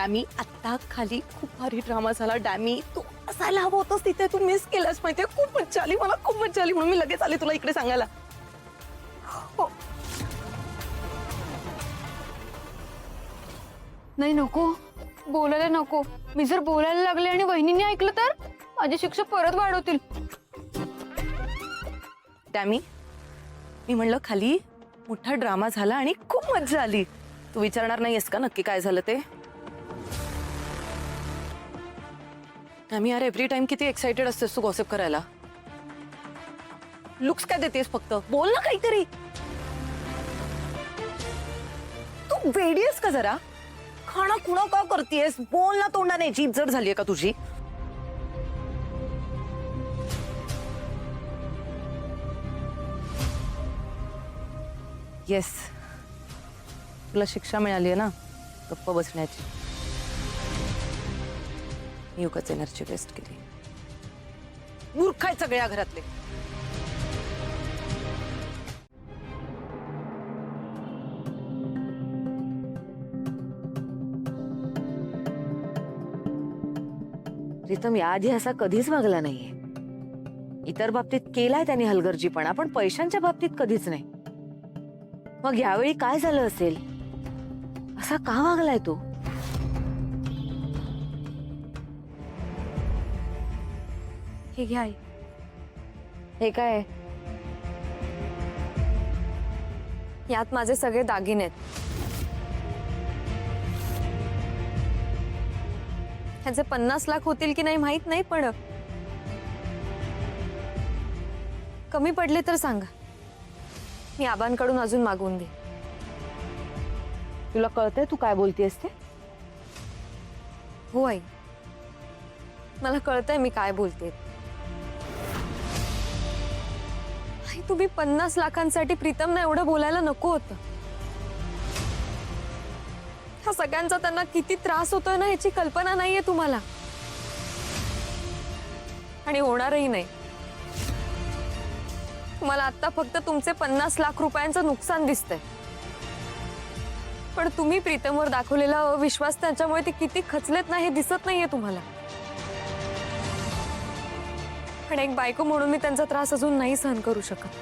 डॅमी आता खाली खूप भारी ड्रामा झाला. डॅमी तू असायला हवं होतंस तिथे, तू मिस केलंस माहितीये. खूप मज्जा आली, मला खूप मज्जा आली म्हणून मी लगेच आले तुला इकडे सांगायला. हो. नाही नको बोलायला नको. मी जर बोलायला लागले आणि वहिनीने ऐकलं तर माझी शिक्षा परत वाढवतील. डॅमी मी म्हणलं खाली मोठा ड्रामा झाला आणि खूप मज्जा आली. तू विचारणार नाहीयेस का नक्की काय झालं ते? डॅमी यार एव्हरी टाइम किती एक्साइटेड असतेस तू गॉसिप करायला. लुक्स काय देतेस फक्त, बोल ना काहीतरी. तू वेडी आहेस का जरा? खाणं खुणं का करतेस? बोल ना तोंडाने. जीभ जड झालीये का तुझी? येस, तुला शिक्षा मिळाली आहे ना गप्प बसण्याची. मी उगाच एनर्जी वेस्ट केली. मूर्ख आहेत सगळ्या घरातले. प्रीतम याआधी असा कधीच वागला नाहीये. इतर बाबतीत केलाय त्याने हलगर्जीपणा, पण पैशांच्या बाबतीत कधीच नाही. मग यावेळी काय झालं असेल? असा का वागलाय तो? हे घ्या आई. हे काय? यात माझे सगळे दागिने आहेत. ह्याचे 50 लाख होतील की नाही माहित नाही, पण कमी पडले तर सांगा, मी आबांकडून अजून मागवून दे. तुला कळतंय तू काय बोलतेस ते? हो आई, मला कळतंय मी काय बोलते. आई तुम्ही 50 लाखांसाठी प्रीतमना एवढं बोलायला नको होतं. ह्या सगळ्यांचा त्यांना किती त्रास होतोय ना याची कल्पना नाहीये तुम्हाला, आणि होणारही नाही. तुम्हाला आता फक्त तुमचे 50 लाख रुपयांचं नुकसान दिसतंय, पण तुम्ही प्रीतमवर दाखवलेला अविश्वास त्याच्यामुळे ते किती खचलेत ना हे दिसत नाहीये तुम्हाला. पण एक बायको म्हणून मी त्यांचा त्रास अजून नाही सहन करू शकत.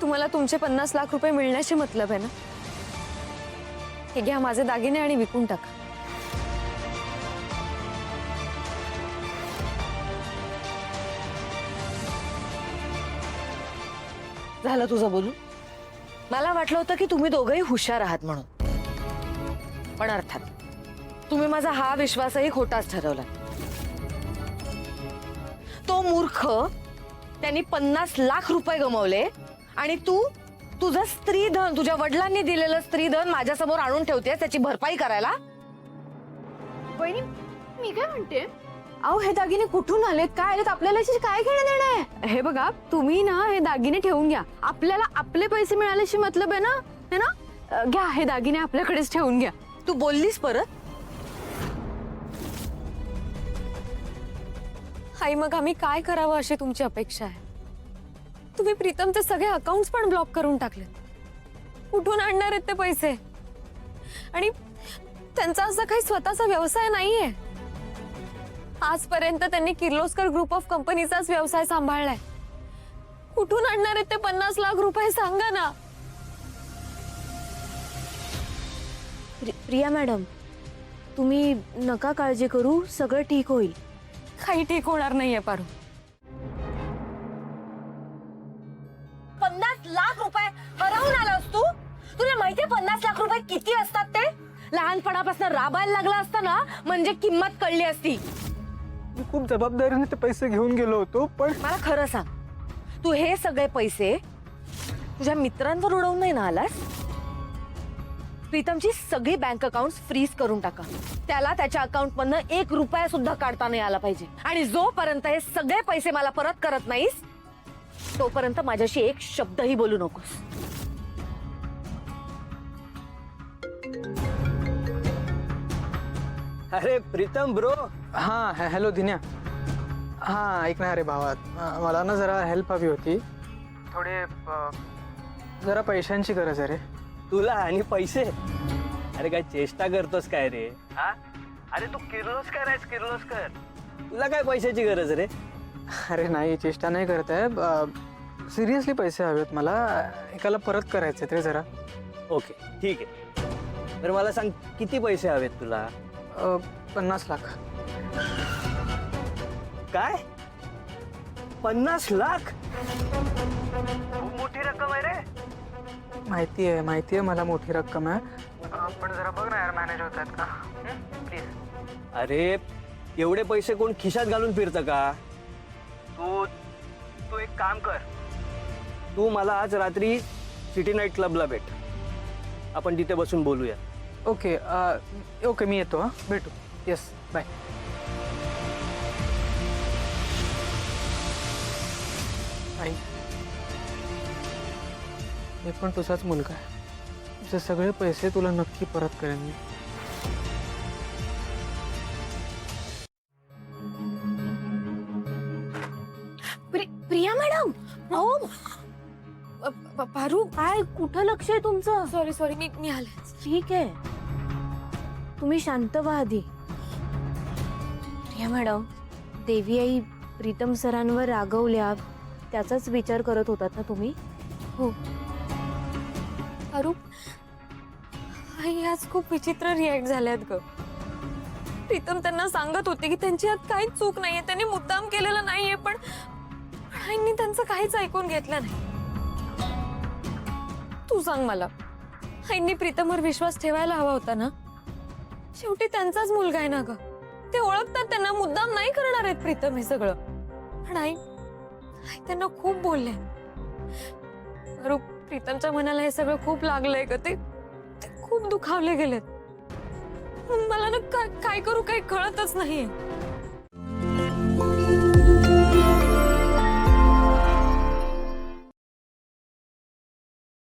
तुम्हाला तुमचे 50 लाख रुपये मिळण्याशी मतलब आहे ना? हे घ्या माझे दागिने आणि विकून टाका. झालं तुझं बोलून? मला वाटलं होतं की तुम्ही दोघंही हुशार आहात म्हणून, पण अर्थात तुम्ही माझा हा विश्वासही खोटाच ठरवला. तो मूर्ख त्यांनी 50 लाख रुपये गमावले आणि तू तुझं स्त्रीधन, तुझ्या वडिलांनी दिलेलं स्त्रीधन माझ्यासमोर आणून ठेवतेस त्याची भरपाई करायला. वहिनी मी काय म्हणते, अहो हे दागिने कुठून आलेत, काय आलेत, आपल्याला याची काय घेणं देणं आहे? हे बघा तुम्ही ना हे दागिने ठेवून घ्या, आपल्याला आपले पैसे मिळाल्याशी मतलब आहे ना, है ना? घ्या हे दागिने आपल्याकडेच ठेवून घ्या. तू बोललीस परत? आई मग आम्ही काय करावं अशी तुमची अपेक्षा आहे? तुम्ही प्रीतमचे सगळे अकाउंट्स पण ब्लॉक करून टाकले. कुठून आणणार आहेत ते पैसे? आणि त्यांचा असा काही स्वतःचा व्यवसाय नाहीये. आजपर्यंत त्यांनी किर्लोस्कर ग्रुप ऑफ कंपनीचाच व्यवसाय सांभाळलाय. कुठून आणणार आहेत ते 50 लाख रुपये सांगा ना. प्रिया मॅडम, तुम्ही नका काळजी करू, सगळं ठीक होईल. काही ठीक होणार नाहीये पारू. 50 लाख रुपये हरवून आलास तू? तुला माहितीये 50 लाख रुपये किती असतात ते? लहानपणापासून राबायला लागला असता ना म्हणजे किंमत कळली असती. मी खूप जबाबदारीने ते पैसे घेऊन गेलो होतो, पण मला खरं सांग, तू हे सगळे पैसे तुझ्या मित्रांवर उडवून नाही ना आलास? प्रीतमची सगळी बँक अकाउंट फ्रीज करून टाका. त्याला त्याच्या अकाउंट मधनं 1 रुपया सुद्धा काढता नाही आला पाहिजे. आणि जोपर्यंत हे सगळे पैसे मला परत करत नाहीस तोपर्यंत माझ्याशी एक शब्दही बोलू नकोस. अरे प्रीतम ब्रो. हां हॅलो दिन्या. हां ऐक ना रे भावा, मला ना जरा हेल्प हवी होती. थोडे जरा पैशांची गरज आहे रे. तुला आणि पैसे? अरे काय चेष्टा करतोस काय रे? हा? अरे तू किर्लोस्कर आहेस, किर्लोस्कर. तुला काय पैशाची गरज रे? अरे नाही, चेष्टा नाही करत आहे. सिरियसली पैसे हवेत मला. एकाला परत करायचे ते जरा. ओके ठीक आहे. तर मला सांग किती पैसे हवेत तुला? 50 लाख. काय? 50 लाख? खूप मोठी रक्कम आहे रे. माहिती आहे मला मोठी रक्कम आहे. पण जरा बघ ना यार, मॅनेज होत आहेत का प्लीज. अरे एवढे पैसे कोण खिशात घालून फिरतं का? तू एक काम कर. तू मला आज रात्री सिटी नाईट क्लबला भेट. आपण तिथे बसून बोलूया. ओके ओके, मी येतो. भेटू. Yes, bye. आई, मी पण तुझाच मुलगा आहे. तुझे सगळे पैसे तुला नक्की परत करेन मी. प्रिया मॅडम, अहो पारू, काय कुठं लक्ष आहे तुमचं? सॉरी मी आले. ठीक आहे, तुम्ही शांत व्हा आधी. प्रिया मॅडम, देवी आई प्रीतम सरांवर रागवल्या, त्याचाच विचार करत होतात ना तुम्ही? हो. पारू, आई आज खूप विचित्र रिॲक्ट झाल्यात ग. प्रीतम त्यांना सांगत होते की त्यांची यात काहीच चूक नाहीये, त्यांनी मुद्दाम केलेलं नाहीये, पण आईंनी त्यांचं काहीच ऐकून घेतलं नाही. तू सांग मला, आईंनी प्रीतमवर विश्वास ठेवायला हवा होता ना? शेवटी त्यांचाच मुलगा आहे ना ग. ते ओळखतात, त्यांना मुद्दाम नाही करणार आहेत प्रीतम हे सगळं. पण आई त्यांना खूप बोलले. प्रीतमच्या मनाला हे सगळं खूप लागलंय ग. ते खूप दुखावले गेलेत. मला ना काय करू काही कळतच नाहीये.